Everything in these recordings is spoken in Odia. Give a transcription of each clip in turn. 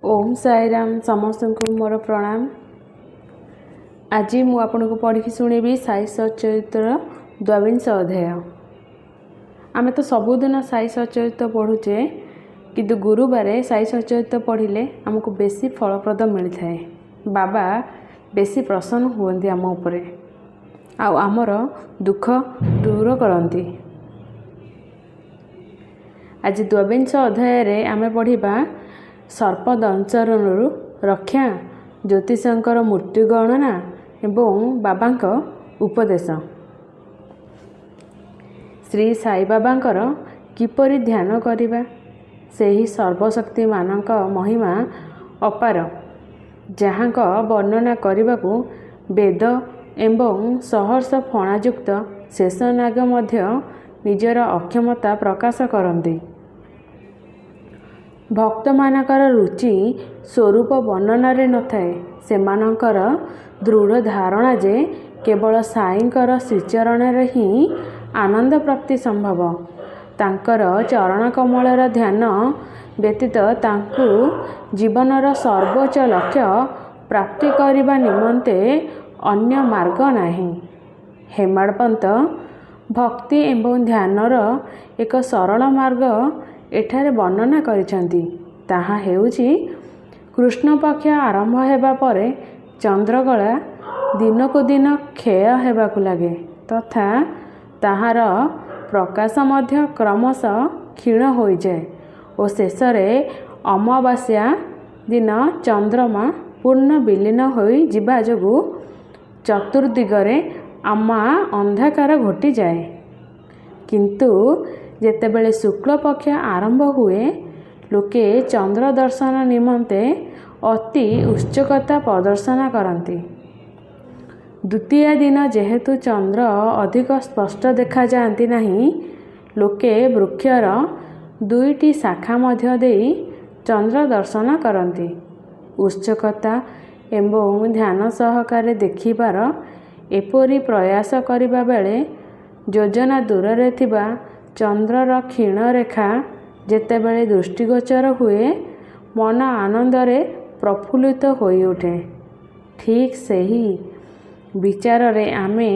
ओम साईराम समस्त को मोर प्रणाम। आज मु आपन को पढ़ी शुणेबी साई सचरित्र द्वाविंश अध्याय। आमे तो सबुदिन साई सचरित्र पढ़ुचे किंतु गुरुवार साई सचरित्र पढ़िले आमको बेसी फलप्रद मिलता है। बाबा बेसी प्रसन्न हुअन्ति आम उपरे आमर दुख दूर करती। आज द्वाविंश अध्याय आमे पढ़िबा सर्पदंशरणु रक्षा, ज्योतिषंकर मृत्यु गणना एवं बाबांक उपदेश। श्री साई बाबांकर किपरि ध्यान करिबा, सेही सर्वशक्ति मानक महिमा अपार, जहाँक वर्णना करबाकू वेद एवं सहर्ष फणायुक्त शेषनाग मध्य निजर अक्षमता प्रकाश करती। भक्त मानकर रुचि स्वरूप वर्णनारे न थाए, सेमानकर दृढ़ धारणा जे केवल साईंकर श्रीचरण ही आनंद प्राप्ति संभव। तांकर चरण कमलर ध्यान व्यतीत तांकु जीवनर सर्वोच्च लक्ष्य प्राप्ति करने निमंते अन्य मार्ग नहीं। हेमाडपंत भक्ति एवं ध्यानर एक सरल मार्ग एठारे वर्णना करिसेंती। ताहा हेउची कृष्ण पक्ष आरंभ हेबा परे चंद्रकला दिनकु दिन क्षय हेबाकु लागे तथा ताहार प्रकाश मध्य क्रमशः क्षीण हो जाए और शेष अमावास्या दिन चंद्रमा पूर्ण विलीन हो जिबा जोगु चतुर्दिगरे आमा अंधकार घोटी जाए। किंतु जेतेबेले शुक्ल पक्ष आरंभ हुए लोके चंद्र दर्शन निमंते अति उत्सुकता प्रदर्शन करती। द्वितीय दिन जेहेतु चंद्र अधिक स्पष्ट देखा जाती नहीं, लोके वृक्षर दुईटी शाखा मध्य देई चंद्र दर्शन करती। उत्सुकता एवं ध्यान सहकारे देखिबार एपरी प्रयास करिबा बेले योजना दूर रे थिबा चंद्रर क्षीण रेखा जेतेबेले दृष्टिगोचर हुए मन आनंदरे प्रफुल्लित होई उठे। ठीक सही विचार रे आमे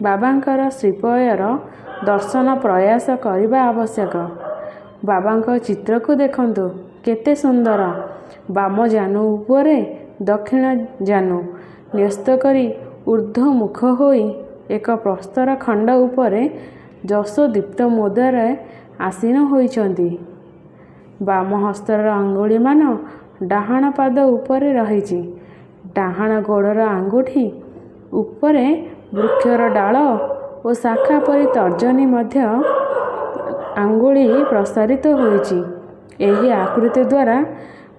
बाबांकर श्रीपयर दर्शन प्रयास करिबा आवश्यक। बाबांक चित्र को देखंतु केते सुंदर। बाम जानू उपरे दक्षिण जानू न्यस्त करी ऊर्ध्वमुख होई एक प्रस्तर खंड उपरे जस दीप्त मुद्रारे आसीन होइछंती। बाम हस्तर आंगुली मान डाहाण पाद उपरे रहिछि। डाहाण गोड़र आंगुठी उपरे वृक्षर डाल और शाखा परि तर्जनी मध्य आंगुली प्रसारित होइछि। एही आकृति द्वारा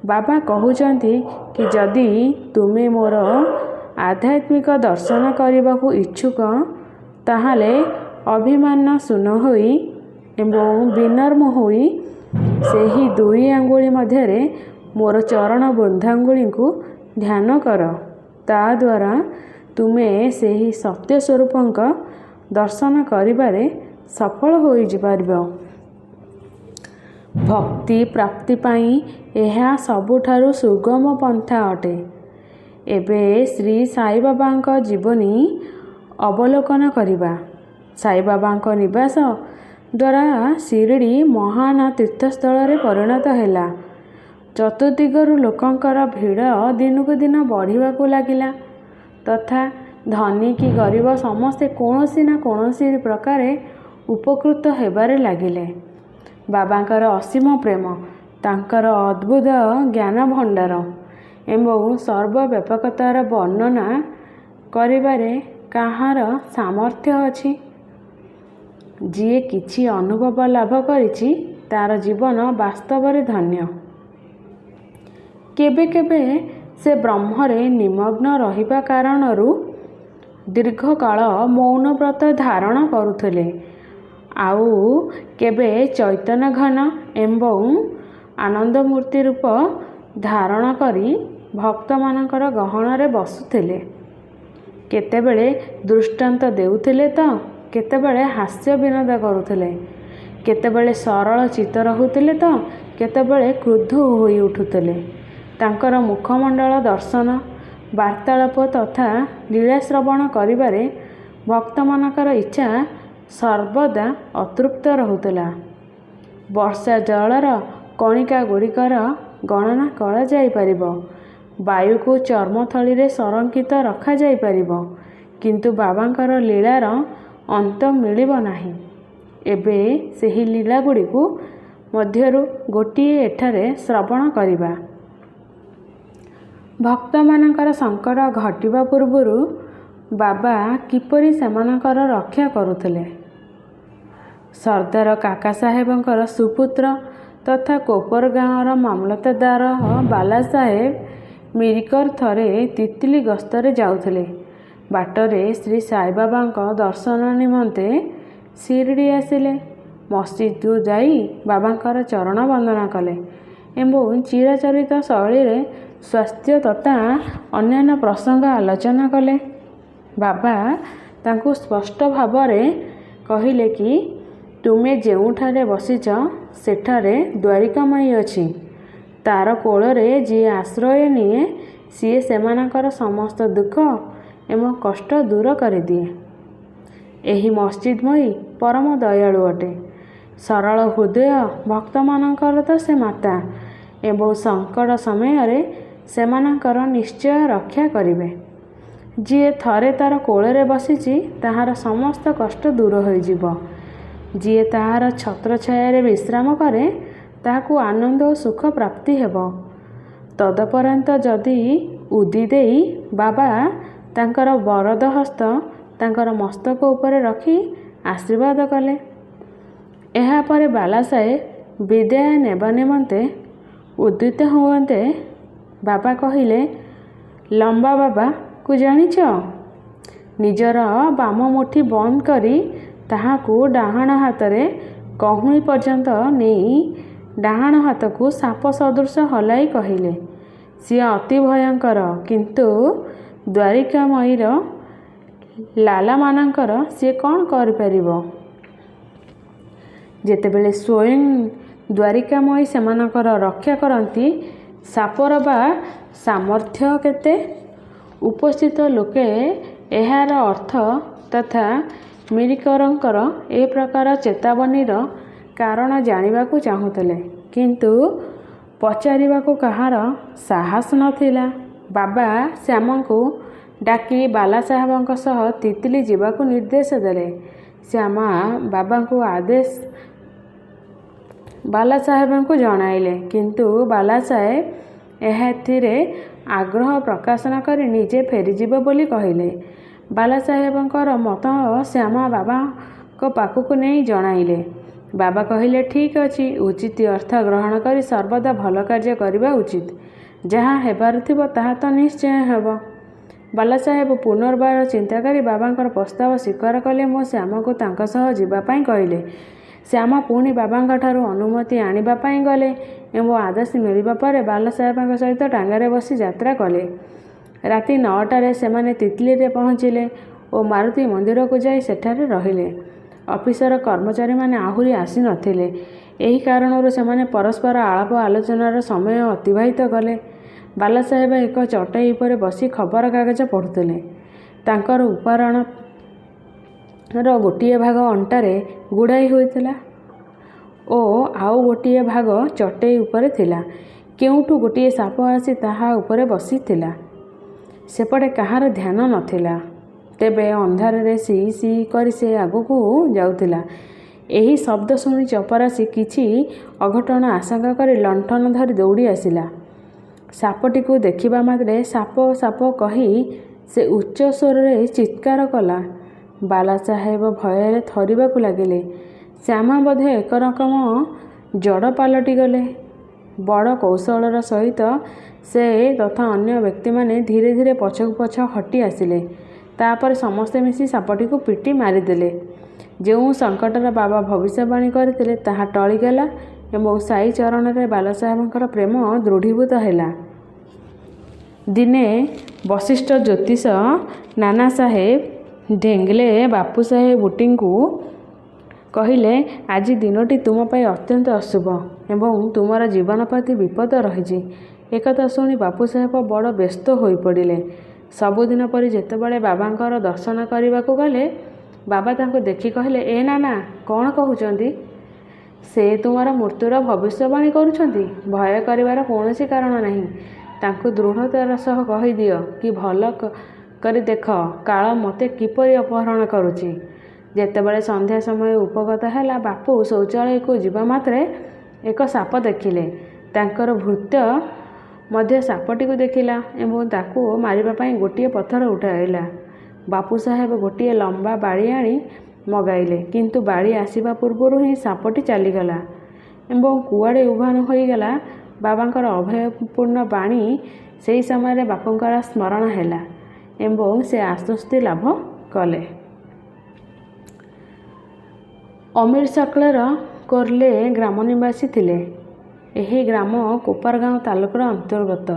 बाबा कहउचंती कि जदि तुमे मोर आध्यात्मिक दर्शन करबाकू इच्छुक ताहाले अभिमान शून्य होई एवं विनम्र होई सेही दुई आंगुली मध्यरे मोर चरण बृंदांगुली को ध्यान कर। ता द्वारा तुमे सेही सत्य स्वरूपंक दर्शन करिबारे सफल होई जिबारिबो। भक्ति प्राप्ति पाई एहा सबुठारु सुगम पंथा अटे। एबे श्री साई बाबांक जीवनी अवलोकन करिबा। साई बाबांक निवास द्वारा शिरडी महान तीर्थस्थल रे परिणत हैला। चतुर्दिगरु लोकंकर भीड़ दिनकु दिन बढ़िबाकू लागिला तथा धनी कि गरीब समस्ते कोनोसी ना कोनोसी प्रकारे उपकृत हेबारे लागिले। बाबांकर असीम प्रेम, तांकर अद्भुत ज्ञान भंडार एवं सर्वव्यापकतार वर्णना करिबारे काहार सामर्थ्य अछि। जिए किछि अनुभव लाभ करिछि तार जीवन वास्तव रे धन्य। केबे केबे से ब्रह्मरे निमग्न रहिबा कारणरू दीर्घ काल मौन व्रत धारण करुथिले। आउ केबे चैतन्य घन एवं आनंद मूर्ति रूप धारण करी भक्त मानकर गहन रे बसुथिले। केतेबेले दृष्टांत देउथिले तो केतेबेले हास्य विनोद करुथिले। केतेबेले सरल चित्त रहुथिले तो केतेबेले क्रुद्ध होई उठुथिले। ତାଙ୍କର ମୁଖମଣ୍ଡଳ ଦର୍ଶନ, ବାର୍ତ୍ତାଳାପ ତଥା ଲୀଳା ଶ୍ରବଣ କରିବାରେ ଭକ୍ତମାନଙ୍କର ଇଚ୍ଛା ସର୍ବଦା ଅତୃପ୍ତ ରହୁଥିଲା। ବର୍ଷା ଜଳର କଣିକା ଗୁଡ଼ିକର ଗଣନା କରାଯାଇପାରିବ, ବାୟୁକୁ ଚର୍ମଥଳିରେ ସଂରକ୍ଷିତ ରଖାଯାଇପାରିବ, କିନ୍ତୁ ବାବାଙ୍କର ଲୀଳାର ଅନ୍ତ ମିଳିବ ନାହିଁ। ଏବେ ସେହି ଲୀଳାଗୁଡ଼ିକୁ ମଧ୍ୟରୁ ଗୋଟିଏ ଏଠାରେ ଶ୍ରବଣ କରିବା। ଭକ୍ତମାନଙ୍କର ସଙ୍କଟ ଘଟିବା ପୂର୍ବରୁ ବାବା କିପରି ସେମାନଙ୍କର ରକ୍ଷା କରୁଥିଲେ। ସର୍ଦ୍ଦାର କାକା ସାହେବଙ୍କର ସୁପୁତ୍ର ତଥା କୋପର ଗାଁର ମାମଲତଦାର ବାଲା ସାହେବ ମିରିକର ଥରେ ତିତଲି ଗସ୍ତରେ ଯାଉଥିଲେ। ବାଟରେ ଶ୍ରୀ ସାଇବାବାଙ୍କ ଦର୍ଶନ ନିମନ୍ତେ ଶିରଡି ଆସିଲେ। ମସଜିଦକୁ ଯାଇ ବାବାଙ୍କର ଚରଣ ବନ୍ଦନା କଲେ ଏବଂ ଚିରାଚରିତ ଶୈଳୀରେ ସ୍ୱାସ୍ଥ୍ୟ ତଥା ଅନ୍ୟାନ୍ୟ ପ୍ରସଙ୍ଗ ଆଲୋଚନା କଲେ। ବାବା ତାଙ୍କୁ ସ୍ପଷ୍ଟ ଭାବରେ କହିଲେ କି, ତୁମେ ଯେଉଁଠାରେ ବସିଛ ସେଠାରେ ଦ୍ୱାରିକାମାଈ ଅଛି। ତାର କୋଳରେ ଯିଏ ଆଶ୍ରୟ ନିଏ ସିଏ ସେମାନଙ୍କର ସମସ୍ତ ଦୁଃଖ ଏବଂ କଷ୍ଟ ଦୂର କରିଦିଏ। ଏହି ମସଜିଦମୟୀ ପରମ ଦୟାଳୁ ଅଟେ। ସରଳ ହୃଦୟ ଭକ୍ତମାନଙ୍କର ତ ସେ ମାତା ଏବଂ ସଙ୍କଟ ସମୟରେ ସେମାନଙ୍କର ନିଶ୍ଚୟ ରକ୍ଷା କରିବେ। ଯିଏ ଥରେ ତାର କୋଳରେ ବସିଛି ତାହାର ସମସ୍ତ କଷ୍ଟ ଦୂର ହୋଇଯିବ। ଯିଏ ତାହାର ଛତ୍ରଛାୟାରେ ବିଶ୍ରାମ କରେ ତାହାକୁ ଆନନ୍ଦ ଓ ସୁଖ ପ୍ରାପ୍ତି ହେବ। ତଦୁପରାନ୍ତ ଯଦି ଉଦି ଦେଇ ବାବା ତାଙ୍କର ବରଦ ହସ୍ତ ତାଙ୍କର ମସ୍ତକ ଉପରେ ରଖି ଆଶୀର୍ବାଦ କଲେ। ଏହାପରେ ବାଲାସାହେବ ବିଦାୟ ନେବା ନିମନ୍ତେ ଉଦ୍ୟତ ହୁଅନ୍ତେ ବାବା କହିଲେ, ଲମ୍ବା ବାବାକୁ ଜାଣିଛ? ନିଜର ବାମ ମୁଠି ବନ୍ଦ କରି ତାହାକୁ ଡାହାଣ ହାତରେ କହୁଣି ପର୍ଯ୍ୟନ୍ତ ନେଇ ଡାହାଣ ହାତକୁ ସାପ ସଦୃଶ ହଲାଇ କହିଲେ, ସିଏ ଅତି ଭୟଙ୍କର, କିନ୍ତୁ ଦ୍ୱାରିକାମୟୀର ଲାଲାମାନଙ୍କର ସିଏ କ'ଣ କରିପାରିବ? ଯେତେବେଳେ ସ୍ୱୟଂ ଦ୍ୱାରିକାମୟୀ ସେମାନଙ୍କର ରକ୍ଷା କରନ୍ତି, ସାପର ବା ସାମର୍ଥ୍ୟ କେତେ? ଉପସ୍ଥିତ ଲୋକେ ଏହାର ଅର୍ଥ ତଥା ମିରିକରଙ୍କର ଏ ପ୍ରକାର ଚେତାବନୀର କାରଣ ଜାଣିବାକୁ ଚାହୁଁଥିଲେ, କିନ୍ତୁ ପଚାରିବାକୁ କାହାର ସାହସ ନଥିଲା। ବାବା ଶ୍ୟାମଙ୍କୁ ଡାକି ବାଲାସାହେବଙ୍କ ସହ ତିତଲି ଯିବାକୁ ନିର୍ଦ୍ଦେଶ ଦେଲେ। ଶ୍ୟାମା ବାବାଙ୍କୁ ଆଦେଶ ବାଲାସାହେବଙ୍କୁ ଜଣାଇଲେ, କିନ୍ତୁ ବାଲାସାହେବ ଏଥିରେ ଆଗ୍ରହ ପ୍ରକାଶ ନ କରି ନିଜେ ଫେରିଯିବେ ବୋଲି କହିଲେ। ବାଲାସାହେବଙ୍କର ମତ ଶ୍ୟାମା ବାବାଙ୍କ ପାଖକୁ ନେଇ ଜଣାଇଲେ। ବାବା କହିଲେ, ଠିକ୍ ଅଛି, ଉଚିତ ଅର୍ଥ ଗ୍ରହଣ କରି ସର୍ବଦା ଭଲ କାର୍ଯ୍ୟ କରିବା ଉଚିତ। ଯାହା ହେବାର ଥିବ ତାହା ତ ନିଶ୍ଚୟ ହେବ। ବାଲାସାହେବ ପୁନର୍ବାର ଚିନ୍ତା କରି ବାବାଙ୍କର ପ୍ରସ୍ତାବ ସ୍ୱୀକାର କଲେ ଓ ଶ୍ୟାମାକୁ ତାଙ୍କ ସହ ଯିବା ପାଇଁ କହିଲେ। ଶ୍ୟାମା ପୁଣି ବାବାଙ୍କଠାରୁ ଅନୁମତି ଆଣିବା ପାଇଁ ଗଲେ ଏବଂ ଆଦେଶ ମିଳିବା ପରେ ବାଲାସାହେବଙ୍କ ସହିତ ଟାଙ୍ଗାରେ ବସି ଯାତ୍ରା କଲେ। ରାତି 9ଟାରେ ସେମାନେ ତିତଲିରେ ପହଞ୍ଚିଲେ ଓ ମାରୁତି ମନ୍ଦିରକୁ ଯାଇ ସେଠାରେ ରହିଲେ। ଅଫିସର କର୍ମଚାରୀମାନେ ଆହୁରି ଆସିନଥିଲେ। ଏହି କାରଣରୁ ସେମାନେ ପରସ୍ପର ଆଳାପ ଆଲୋଚନାର ସମୟ ଅତିବାହିତ କଲେ। ବାଲାସାହେବ ଏକ ଚଟାଇ ଉପରେ ବସି ଖବରକାଗଜ ପଢ଼ୁଥିଲେ। ତାଙ୍କର ଉପରର ଗୋଟିଏ ଭାଗ ଅଣ୍ଟାରେ ଗୁଡ଼ାଇ ହୋଇଥିଲା ଓ ଆଉ ଗୋଟିଏ ଭାଗ ଚଟେଇ ଉପରେ ଥିଲା। କେଉଁଠୁ ଗୋଟିଏ ସାପ ଆସି ତାହା ଉପରେ ବସିଥିଲା। ସେପଟେ କାହାର ଧ୍ୟାନ ନଥିଲା। ତେବେ ଅନ୍ଧାରରେ ସିଇ ସିଇ କରି ସେ ଆଗକୁ ଯାଉଥିଲା। ଏହି ଶବ୍ଦ ଶୁଣି ଚପରାସୀ କିଛି ଅଘଟଣ ଆଶଙ୍କା କରି ଲଣ୍ଠନ ଧରି ଦୌଡ଼ି ଆସିଲା। ସାପଟିକୁ ଦେଖିବା ମାତ୍ରେ ସାପ ସାପ କହି ସେ ଉଚ୍ଚ ସ୍ୱରରେ ଚିତ୍କାର କଲା। ବାଲାସାହେବ ଭୟରେ ଥରିବାକୁ ଲାଗିଲେ। ଶ୍ୟାମା ବୋଧେ ଏକରକମ ଜଡ଼ ପାଲଟିଗଲେ। ବଡ଼ କୌଶଳର ସହିତ ସେ ତଥା ଅନ୍ୟ ବ୍ୟକ୍ତିମାନେ ଧୀରେ ଧୀରେ ପଛକୁ ପଛ ହଟି ଆସିଲେ। ତାପରେ ସମସ୍ତେ ମିଶି ସାପଟିକୁ ପିଟି ମାରିଦେଲେ। ଯେଉଁ ସଙ୍କଟର ବାବା ଭବିଷ୍ୟବାଣୀ କରିଥିଲେ ତାହା ଟଳିଗଲା ଏବଂ ସାଇ ଚରଣରେ ବାଲାସାହେବଙ୍କର ପ୍ରେମ ଦୃଢ଼ୀଭୂତ ହେଲା। ଦିନେ ବଶିଷ୍ଠ ଜ୍ୟୋତିଷ ନାନା ସାହେବ ଢେଙ୍ଗ୍ଲେ ବାପୁସାହେବ ବୁଟିଙ୍କୁ କହିଲେ, ଆଜି ଦିନଟି ତୁମ ପାଇଁ ଅତ୍ୟନ୍ତ ଅଶୁଭ ଏବଂ ତୁମର ଜୀବନ ପ୍ରତି ବିପଦ ରହିଛି। ଏକଥା ଶୁଣି ବାପୁ ସାହେବ ବଡ଼ ବ୍ୟସ୍ତ ହୋଇପଡ଼ିଲେ। ସବୁଦିନ ପରି ଯେତେବେଳେ ବାବାଙ୍କର ଦର୍ଶନ କରିବାକୁ ଗଲେ, ବାବା ତାଙ୍କୁ ଦେଖି କହିଲେ, ଏ ନାନା, କ'ଣ କହୁଛନ୍ତି? ସେ ତୁମର ମୃତ୍ୟୁର ଭବିଷ୍ୟବାଣୀ କରୁଛନ୍ତି। ଭୟ କରିବାର କୌଣସି କାରଣ ନାହିଁ। ତାଙ୍କୁ ଦୃଢ଼ତାର ସହ କହିଦିଅ କି ଭଲ କରି ଦେଖ କାଳ ମୋତେ କିପରି ଅପହରଣ କରୁଛି। ଯେତେବେଳେ ସନ୍ଧ୍ୟା ସମୟ ଉପଗତ ହେଲା, ବାପୁ ଶୌଚାଳୟକୁ ଯିବା ମାତ୍ରେ ଏକ ସାପ ଦେଖିଲେ। ତାଙ୍କର ଭୃତ୍ୟ ମଧ୍ୟ ସାପଟିକୁ ଦେଖିଲା ଏବଂ ତାକୁ ମାରିବା ପାଇଁ ଗୋଟିଏ ପଥର ଉଠାଇଲା। ବାପୁ ସାହେବ ଗୋଟିଏ ଲମ୍ବା ବାଡ଼ି ଆଣି ମଗାଇଲେ, କିନ୍ତୁ ବାଡ଼ି ଆସିବା ପୂର୍ବରୁ ହିଁ ସାପଟି ଚାଲିଗଲା ଏବଂ କୁଆଡ଼େ ଉଭାନ ହୋଇଗଲା। ବାବାଙ୍କର ଅଭୟପୂର୍ଣ୍ଣ ବାଣୀ ସେହି ସମୟରେ ବାପୁଙ୍କର ସ୍ମରଣ ହେଲା ଏବଂ ସେ ଆଶ୍ୱସ୍ତି ଲାଭ କଲେ। ଅମିର ସକଳର କୋର୍ଲେ ଗ୍ରାମ ନିବାସୀ ଥିଲେ। ଏହି ଗ୍ରାମ କୋପାରଗାଁଓ ତାଲୁକର ଅନ୍ତର୍ଗତ।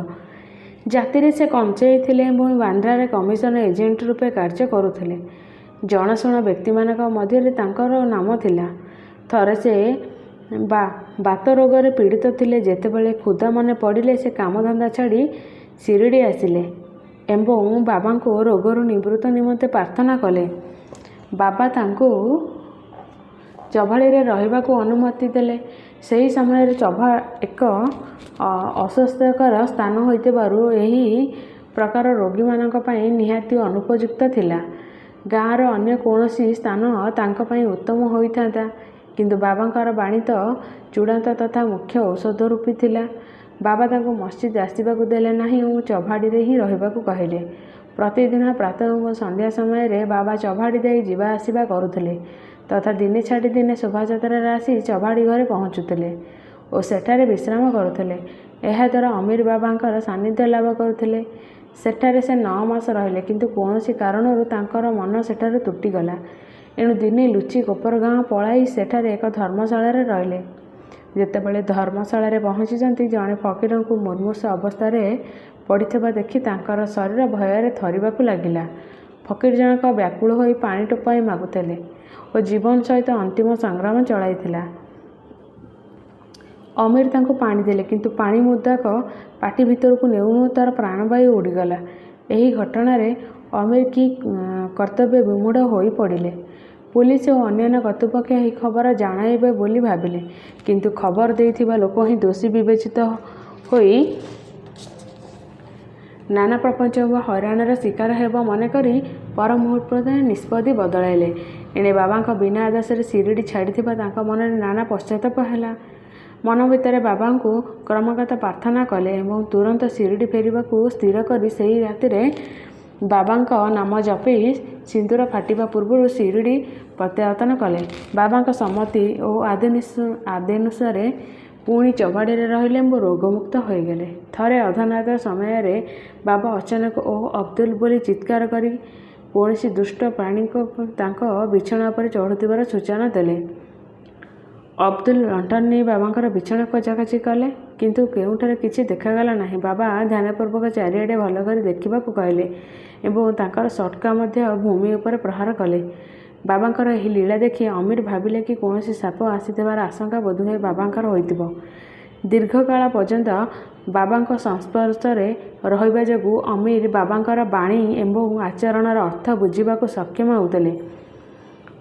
ଜାତିରେ ସେ କଞ୍ଚେଇ ଥିଲେ ଏବଂ ବାନ୍ଦ୍ରାରେ କମିଶନ ଏଜେଣ୍ଟ ରୂପେ କାର୍ଯ୍ୟ କରୁଥିଲେ। ଜଣାଶୁଣା ବ୍ୟକ୍ତିମାନଙ୍କ ମଧ୍ୟରେ ତାଙ୍କର ନାମ ଥିଲା। ଥରେ ସେ ବାତ ରୋଗରେ ପୀଡ଼ିତ ଥିଲେ। ଯେତେବେଳେ କ୍ଷୁଧା ମନେ ପଡ଼ିଲେ ସେ କାମଧନ୍ଦା ଛାଡ଼ି ଶିରିଡ଼ି ଆସିଲେ ଏବଂ ବାବାଙ୍କୁ ରୋଗରୁ ନିବୃତ୍ତି ନିମନ୍ତେ ପ୍ରାର୍ଥନା କଲେ। ବାବା ତାଙ୍କୁ ଚଭାଳିରେ ରହିବାକୁ ଅନୁମତି ଦେଲେ। ସେହି ସମୟରେ ଚଭା ଏକ ଅସ୍ୱାସ୍ଥ୍ୟକର ସ୍ଥାନ ହୋଇଥିବାରୁ ଏହି ପ୍ରକାର ରୋଗୀମାନଙ୍କ ପାଇଁ ନିହାତି ଅନୁପଯୁକ୍ତ ଥିଲା। ଗାଁର ଅନ୍ୟ କୌଣସି ସ୍ଥାନ ତାଙ୍କ ପାଇଁ ଉତ୍ତମ ହୋଇଥାନ୍ତା, କିନ୍ତୁ ବାବାଙ୍କର ବାଣୀ ତ ଚୂଡ଼ାନ୍ତ ତଥା ମୁଖ୍ୟ ଔଷଧ ରୂପୀ ଥିଲା। ବାବା ତାଙ୍କୁ ମସଜିଦ୍ ଆସିବାକୁ ଦେଲେ ନାହିଁ ଓ ଚଭାଡ଼ିରେ ହିଁ ରହିବାକୁ କହିଲେ। ପ୍ରତିଦିନ ପ୍ରାତଃ ଓ ସନ୍ଧ୍ୟା ସମୟରେ ବାବା ଚଭାଡ଼ି ଦେଇ ଯିବା ଆସିବା କରୁଥିଲେ ତଥା ଦିନେ ଛାଡ଼ି ଦିନେ ଶୋଭାଯାତ୍ରାରେ ଆସି ଚଭାଡ଼ି ଘରେ ପହଞ୍ଚୁଥିଲେ ଓ ସେଠାରେ ବିଶ୍ରାମ କରୁଥିଲେ। ଏହାଦ୍ୱାରା ଅମିର ବାବାଙ୍କର ସାନ୍ନିଧ୍ୟ ଲାଭ କରୁଥିଲେ। ସେଠାରେ ସେ 9 ମାସ ରହିଲେ, କିନ୍ତୁ କୌଣସି କାରଣରୁ ତାଙ୍କର ମନ ସେଠାରୁ ତୁଟିଗଲା। ଏଣୁ ଦିନେ ଲୁଚି କୋପରଗାଁ ପଳାଇ ସେଠାରେ ଏକ ଧର୍ମଶାଳାରେ ରହିଲେ। ଯେତେବେଳେ ଧର୍ମଶାଳାରେ ପହଞ୍ଚିଛନ୍ତି, ଜଣେ ଫକୀରଙ୍କୁ ମୁମୂର୍ଷୁ ଅବସ୍ଥାରେ ପଡ଼ିଥିବା ଦେଖି ତାଙ୍କର ଶରୀର ଭୟରେ ଥରିବାକୁ ଲାଗିଲା। ଫକୀର ଜଣକ ବ୍ୟାକୁଳ ହୋଇ ପାଣି ଟୋପାଏ ମାଗୁଥିଲେ ଓ ଜୀବନ ସହିତ ଅନ୍ତିମ ସଂଗ୍ରାମ ଚଳାଇଥିଲା। ଅମିର ତାଙ୍କୁ ପାଣି ଦେଲେ, କିନ୍ତୁ ପାଣି ମୁନ୍ଦାକ ପାଟି ଭିତରକୁ ନେଉ ନେଉ ତା'ର ପ୍ରାଣବାୟୁ ଉଡ଼ିଗଲା। ଏହି ଘଟଣାରେ ଅମିର କି କର୍ତ୍ତବ୍ୟ ବିମୂଢ଼ ହୋଇ ପଡ଼ିଲେ। ପୁଲିସ ଓ ଅନ୍ୟାନ୍ୟ କର୍ତ୍ତୃପକ୍ଷ ଏହି ଖବର ଜଣାଇବେ ବୋଲି ଭାବିଲେ, କିନ୍ତୁ ଖବର ଦେଇଥିବା ଲୋକ ହିଁ ଦୋଷୀ ବିବେଚିତ ହୋଇ ନାନା ପ୍ରପଞ୍ଚ ଓ ହଇରାଣର ଶିକାର ହେବ ମନେକରି ପର ମୁହୂର୍ତ୍ତରେ ନିଷ୍ପତ୍ତି ବଦଳାଇଲେ। ଏଣେ ବାବାଙ୍କ ବିନା ଆଦେଶରେ ଶିରିଡ଼ି ଛାଡ଼ିଥିବା ତାଙ୍କ ମନରେ ନାନା ପଶ୍ଚାତାପ ହେଲା। ମନ ଭିତରେ ବାବାଙ୍କୁ କ୍ରମାଗତ ପ୍ରାର୍ଥନା କଲେ ଏବଂ ତୁରନ୍ତ ଶିରିଡ଼ି ଫେରିବାକୁ ସ୍ଥିର କରି ସେହି ରାତିରେ ବାବାଙ୍କ ନାମ ଜପି ସିନ୍ଦୂର ଫାଟିବା ପୂର୍ବରୁ ଶିରିଡ଼ି ପ୍ରତ୍ୟାବର୍ତ୍ତନ କଲେ। ବାବାଙ୍କ ସମ୍ମତି ଓ ଆଦେନୁସାରେ ପୁଣି ଚଭାଡ଼ିରେ ରହିଲେ ଏବଂ ରୋଗମୁକ୍ତ ହୋଇଗଲେ। ଥରେ ଅର୍ଦ୍ଧରାତ୍ର ସମୟରେ ବାବା ଅଚାନକ ଓ ଅବଦୁଲ ବୋଲି ଚିତ୍କାର କରି କୌଣସି ଦୁଷ୍ଟ ପ୍ରାଣୀକୁ ତାଙ୍କ ବିଛଣା ଉପରେ ଚଢ଼ୁଥିବାର ସୂଚନା ଦେଲେ। ଅବଦୁଲ ଲଣ୍ଠନ ନେଇ ବାବାଙ୍କର ବିଛଣା ଖୋଜାଖୋଜି କଲେ, କିନ୍ତୁ କେଉଁଠାରେ କିଛି ଦେଖାଗଲା ନାହିଁ। ବାବା ଧ୍ୟାନପୂର୍ବକ ଚାରିଆଡ଼େ ଭଲ କରି ଦେଖିବାକୁ କହିଲେ ଏବଂ ତାଙ୍କର ସଟକା ମଧ୍ୟ ଭୂମି ଉପରେ ପ୍ରହାର କଲେ। ବାବାଙ୍କର ଏହି ଲୀଳା ଦେଖି ଅମିର ଭାବିଲେ କି କୌଣସି ସାପ ଆସିଥିବାର ଆଶଙ୍କା ବୋଧହୁଏ ବାବାଙ୍କର ହୋଇଥିବ। ଦୀର୍ଘକାଳ ପର୍ଯ୍ୟନ୍ତ ବାବାଙ୍କ ସଂସ୍ପର୍ଶରେ ରହିବା ଯୋଗୁଁ ଅମିର ବାବାଙ୍କର ବାଣୀ ଏବଂ ଆଚରଣର ଅର୍ଥ ବୁଝିବାକୁ ସକ୍ଷମ ହେଉଥିଲେ।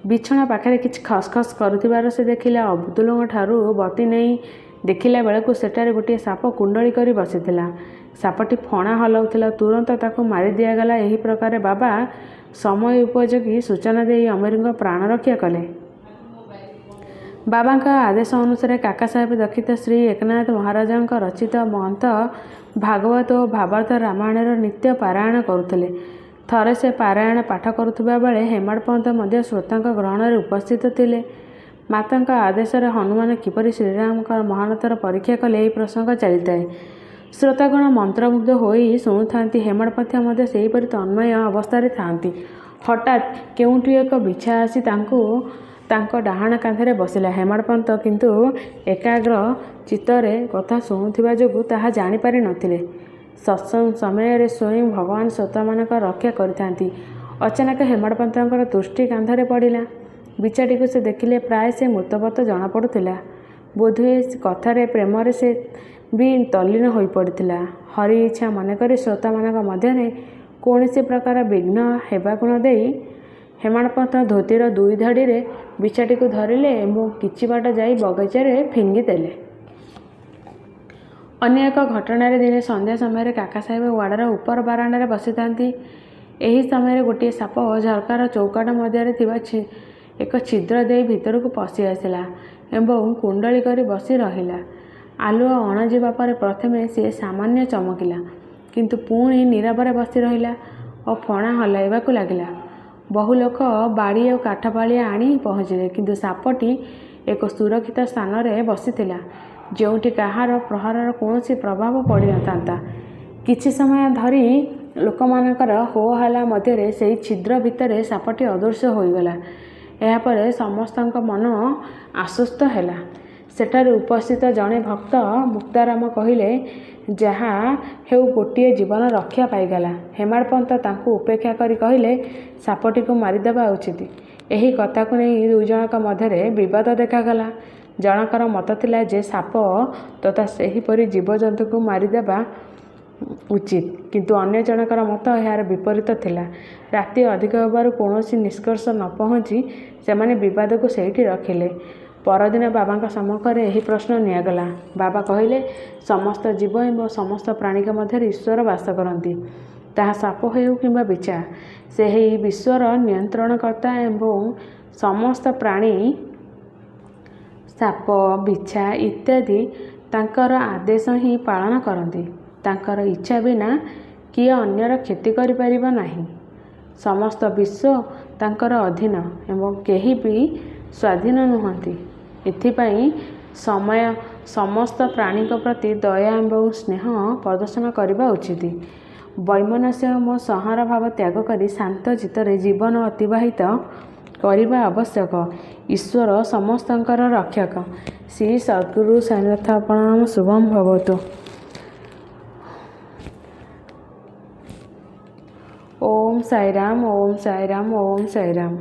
ବିଛଣା ପାଖରେ କିଛି ଖସ୍ ଖସ୍ କରୁଥିବାର ସେ ଦେଖିଲେ। ଅବଦୁଲଙ୍କ ଠାରୁ ବତି ନେଇ ଦେଖିଲା ବେଳକୁ ସେଠାରେ ଗୋଟିଏ ସାପ କୁଣ୍ଡଳି କରି ବସିଥିଲା। ସାପଟି ଫଣା ହଲାଉଥିଲା। ତୁରନ୍ତ ତାକୁ ମାରି ଦିଆଗଲା। ଏହି ପ୍ରକାରେ ବାବା ସମୟ ଉପଯୋଗୀ ସୂଚନା ଦେଇ ଅମିରଙ୍କ ପ୍ରାଣ ରକ୍ଷା କଲେ। ବାବାଙ୍କ ଆଦେଶ ଅନୁସାରେ କାକା ସାହେବ ଦକ୍ଷିତ ଶ୍ରୀ ଏକନାଥ ମହାରାଜଙ୍କ ରଚିତ ମହନ୍ତ ଭାଗବତ ଓ ଭାବାର୍ଥ ରାମାୟଣର ନିତ୍ୟ ପାରାୟଣ କରୁଥିଲେ। ଥରେ ସେ ପାରାୟଣ ପାଠ କରୁଥିବା ବେଳେ ହେମାଡ଼ ପନ୍ତ ମଧ୍ୟ ଶ୍ରୋତାଙ୍କ ଗ୍ରହଣରେ ଉପସ୍ଥିତ ଥିଲେ। ମାତାଙ୍କ ଆଦେଶରେ ହନୁମାନ କିପରି ଶ୍ରୀରାମଙ୍କ ମହାନତାର ପରୀକ୍ଷା କଲେ, ଏହି ପ୍ରସଙ୍ଗ ଚାଲିଥାଏ। ଶ୍ରୋତାଗଣ ମନ୍ତ୍ରମୁଗ୍ଧ ହୋଇ ଶୁଣୁଥାନ୍ତି। ହେମାଡ଼ ପନ୍ତ ମଧ୍ୟ ସେହିପରି ତନ୍ମୟ ଅବସ୍ଥାରେ ଥାଆନ୍ତି। ହଠାତ୍ କେଉଁଠୁ ଏକ ବିଛା ଆସି ତାଙ୍କ ଡାହାଣ କାନ୍ଧରେ ବସିଲା। ହେମାଡ଼ ପନ୍ତ କିନ୍ତୁ ଏକାଗ୍ର ଚିତ୍ତରେ କଥା ଶୁଣୁଥିବା ଯୋଗୁଁ ତାହା ଜାଣିପାରି ନଥିଲେ। ସତ୍ସଙ୍ଗ ସମୟରେ ସ୍ୱୟଂ ଭଗବାନ ଶ୍ରୋତାମାନଙ୍କର ରକ୍ଷା କରିଥାନ୍ତି। ଅଚାନକ ହେମାଡ଼ ପନ୍ତଙ୍କର ଦୃଷ୍ଟି କାନ୍ଧରେ ପଡ଼ିଲା। ବିଛାଟିକୁ ସେ ଦେଖିଲେ। ପ୍ରାୟ ସେ ମୃତପ୍ରାୟ ଜଣାପଡ଼ୁଥିଲା। ବୋଧହୁଏ କଥାରେ ପ୍ରେମରେ ସେ ବି ତଲ୍ଲୀନ ହୋଇପଡ଼ିଥିଲା। ହରି ଇଚ୍ଛା ମନେକରି ଶ୍ରୋତାମାନଙ୍କ ମଧ୍ୟରେ କୌଣସି ପ୍ରକାର ବିଘ୍ନ ହେବାକୁ ନ ଦେଇ ହେମାଡ଼ପନ୍ତ ଧୋତିର ଦୁଇ ଧାଡ଼ିରେ ବିଛାଟିକୁ ଧରିଲେ ଏବଂ କିଛି ବାଟ ଯାଇ ବଗିଚାରେ ଫିଙ୍ଗିଦେଲେ। ଅନ୍ୟ ଏକ ଘଟଣାରେ ଦିନେ ସନ୍ଧ୍ୟା ସମୟରେ କାକା ସାହେବ ୱାଡ଼ର ଉପର ବାରଣ୍ଡାରେ ବସିଥାନ୍ତି। ଏହି ସମୟରେ ଗୋଟିଏ ସାପ ଝରକାର ଚୌକାଠ ମଧ୍ୟରେ ଥିବା ଏକ ଛିଦ୍ର ଦେଇ ଭିତରକୁ ପଶି ଆସିଲା ଏବଂ କୁଣ୍ଡଳି କରି ବସି ରହିଲା। ଆଲୁଅ ଅଣାଯିବା ପରେ ପ୍ରଥମେ ସିଏ ସାମାନ୍ୟ ଚମକିଲା, କିନ୍ତୁ ପୁଣି ନୀରବରେ ବସି ରହିଲା ଓ ଫଣା ହଲାଇବାକୁ ଲାଗିଲା। ବହୁ ଲୋକ ବାଡ଼ି ଓ କାଠ ଫାଳିଆ ଆଣି ପହଞ୍ଚିଲେ, କିନ୍ତୁ ସାପଟି ଏକ ସୁରକ୍ଷିତ ସ୍ଥାନରେ ବସିଥିଲା, ଯେଉଁଠି କାହାର ପ୍ରହାରର କୌଣସି ପ୍ରଭାବ ପଡ଼ିନଥାନ୍ତା। କିଛି ସମୟ ଧରି ଲୋକମାନଙ୍କର ହୋ ହାଲ୍ଲା ମଧ୍ୟରେ ସେହି ଛିଦ୍ର ଭିତରେ ସାପଟି ଅଦୃଶ୍ୟ ହୋଇଗଲା। ଏହାପରେ ସମସ୍ତଙ୍କ ମନ ଆଶ୍ୱସ୍ତ ହେଲା। ସେଠାରେ ଉପସ୍ଥିତ ଜଣେ ଭକ୍ତ ମୁକ୍ତାରାମ କହିଲେ, ଯାହା ହେଉ ଗୋଟିଏ ଜୀବନ ରକ୍ଷା ପାଇଗଲା। ହେମାଡ଼ପନ୍ତ ତାଙ୍କୁ ଉପେକ୍ଷା କରି କହିଲେ, ସାପଟିକୁ ମାରିଦେବା ଉଚିତ। ଏହି କଥାକୁ ନେଇ ଦୁଇଜଣଙ୍କ ମଧ୍ୟରେ ବିବାଦ ଦେଖାଗଲା। ଜଣକର ମତ ଥିଲା ଯେ ସାପ ତଥା ସେହିପରି ଜୀବଜନ୍ତୁଙ୍କୁ ମାରିଦେବା ଉଚିତ, କିନ୍ତୁ ଅନ୍ୟ ଜଣକର ମତ ଏହାର ବିପରୀତ ଥିଲା। ରାତି ଅଧିକ ହେବାରୁ କୌଣସି ନିଷ୍କର୍ଷ ନ ପହଞ୍ଚି ସେମାନେ ବିବାଦକୁ ସେଇଠି ରଖିଲେ। ପରଦିନ ବାବାଙ୍କ ସମ୍ମୁଖରେ ଏହି ପ୍ରଶ୍ନ ନିଆଗଲା। ବାବା କହିଲେ, ସମସ୍ତ ଜୀବ ଏବଂ ସମସ୍ତ ପ୍ରାଣୀଙ୍କ ମଧ୍ୟରେ ଈଶ୍ୱର ବାସ କରନ୍ତି। ତାହା ସାପ ହେଉ କିମ୍ବା ବିଛା, ସେହି ବିଶ୍ୱର ନିୟନ୍ତ୍ରଣକର୍ତ୍ତା ଏବଂ ସମସ୍ତ ପ୍ରାଣୀ, ସାପ, ବିଛା ଇତ୍ୟାଦି ତାଙ୍କର ଆଦେଶ ହିଁ ପାଳନ କରନ୍ତି। ତାଙ୍କର ଇଚ୍ଛା ବିନା କିଏ ଅନ୍ୟର କ୍ଷତି କରିପାରିବ ନାହିଁ। ସମସ୍ତ ବିଶ୍ୱ ତାଙ୍କର ଅଧୀନ ଏବଂ କେହି ବି ସ୍ୱାଧୀନ ନୁହନ୍ତି। ଏଥିପାଇଁ ସମସ୍ତ ପ୍ରାଣୀଙ୍କ ପ୍ରତି ଦୟା ଏବଂ ସ୍ନେହ ପ୍ରଦର୍ଶନ କରିବା ଉଚିତ। ବୈମନସ୍ୟ ଓ ସଂହାର ଭାବ ତ୍ୟାଗ କରି ଶାନ୍ତ ଚିତ୍ତରେ ଜୀବନ ଅତିବାହିତ କରିବା ଆବଶ୍ୟକ। ଈଶ୍ୱର ସମସ୍ତଙ୍କର ରକ୍ଷକ। ଶ୍ରୀ ସଦ୍ଗୁରୁ ସାଇନାଥ ପ୍ରଣାମ। ଶୁଭମ୍ ଭବତୁ। ଓମ୍ ସାଇରାମ, ଓମ୍ ସାଇରାମ, ଓମ୍ ସାଇରାମ।